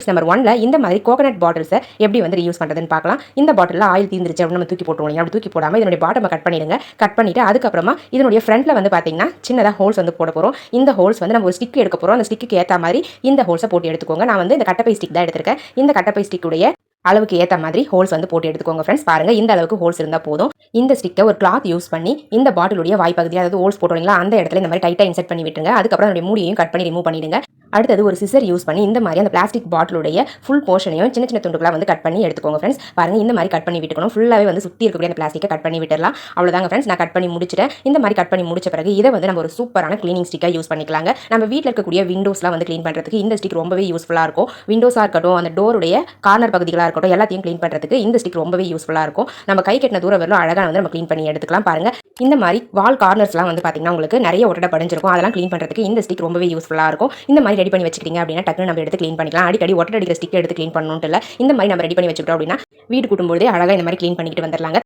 Number 1ல இந்த மாதிரி coconut பாட்டில்ஸை எப்படி வந்து ரீயூஸ் பண்ணுறதுன்னு பார்க்கலாம். இந்த பாட்டிலில் ஆயில் தீர்ந்துருச்சு அப்படின்னு நம்ம தூக்கி போட்டுருவோம். அப்படி தூக்கி போடாமல் இதனுடைய பாட்டமை கட் பண்ணிடுங்க. கட் பண்ணிவிட்டு அதுக்கப்புறமா இதனுடைய ஃப்ரண்ட்டில் வந்து பார்த்தீங்கன்னா சின்னதாக ஹோல்ஸ் வந்து போட போகிறோம். இந்த ஹோல்ஸ் வந்து நம்ம ஒரு ஸ்டிக் எடுக்க போகிறோம். அந்த ஸ்டிக்கு ஏற்ற மாதிரி இந்த ஹோல்ஸை போட்டு எடுத்துக்கோங்க. நான் வந்து இந்த கட்டப்பை ஸ்டிக் தான் எடுத்திருக்கேன். இந்த கட்டப்பை ஸ்டிக்குடைய அளவுக்கு ஏற்ற மாதிரி ஹோல்ஸ் வந்து போட்டு எடுத்துக்கோங்க ஃப்ரெண்ட்ஸ். பாருங்கள், இந்த அளவுக்கு ஹோல்ஸ் இருந்தால் போதும். இந்த ஸ்டிக்கை ஒரு கிளாத் யூஸ் பண்ணி இந்த பாட்டிலுடைய வாய்ப்பகுதி, அதாவது ஹோல்ஸ் போட்டுறீங்களா அந்த இடத்துல இந்த மாதிரி டைட்டாக இன்செர்ட் பண்ணி விட்டுருங்க. அதுக்கப்புறம் அதனுடைய மூடியையும் கட் பண்ணி ரிமூவ் பண்ணிடுங்க. அடுத்தது ஒரு சிசர் யூஸ் பண்ணி இந்த மாதிரி அந்த பிளாஸ்டிக் பாட்டிலுடைய ஃபுல் போர்ஷனையும் சின்ன சின்ன துண்டுகளாக வந்து கட் பண்ணி எடுத்துக்கோங்க ஃப்ரெண்ட்ஸ். பாருங்கள், இந்த மாதிரி கட் பண்ணி விட்டுக்கணும். ஃபுல்லாகவே வந்து சுற்றி இருக்கக்கூடிய அந்த பிளாஸ்டிக்கை கட் பண்ணி விட்டுடலாம். அவ்வளோதாங்க ஃப்ரெண்ட்ஸ், நான் கட் பண்ணி முடிச்சிட்டேன். இந்த மாதிரி கட் பண்ணி முடிச்ச பிறகு இதை வந்து நம்ம ஒரு சூப்பரான க்ளீனிங் ஸ்டிக்காக யூஸ் பண்ணிக்கலாங்க. நம்ம வீட்டில் இருக்கக்கூடிய விண்டோஸ்லாம் வந்து க்ளீன் பண்ணுறதுக்கு இந்த ஸ்டிக் ரொம்பவே யூஸ்ஃபுல்லாக இருக்கும். விண்டோஸாக இருக்கட்டும், அந்த டோருடைய கார்னர் பகுதிகளாக இருக்கட்டும், எல்லாத்தையும் க்ளீன் பண்ணுறதுக்கு இந்த ஸ்டிக் ரொம்பவே யூஸ்ஃபுல்லாக இருக்கும். நம்ம கை கட்டின தூரம் வரலும் அழகாக வந்து நம்ம க்ளீன் பண்ணி எடுத்துக்கலாம். பாருங்கள், இந்த மாதிரி வால் கார்னர்ஸ்லாம் வந்து பார்த்தீங்கன்னா உங்களுக்கு நிறைய ஒட்டடை படிஞ்சிருக்கும். அதெல்லாம் க்ளீன் பண்ணுறதுக்கு இந்த ஸ்டிக் ரொம்பவே யூஸ்ஃபுல்லாக இருக்கும். இந்த மாதிரி ரெடி பண்ணி வச்சுக்கிட்டீங்க அப்படின்னா டக்குனு நம்ம எடுத்து க்ளீன் பண்ணிக்கலாம். அடிக்கடி ஒட்டடை அடிக்கிற ஸ்டிக் எடுத்து க்ளீன் பண்ணணும்னு இல்லை, இந்த மாதிரி நம்ம ரெடி பண்ணி வச்சுக்கிட்டோம் அப்படின்னா வீடு கூட்டும்போதே அழகாக இந்த மாதிரி க்ளீன் பண்ணிட்டு வந்துடலாங்க.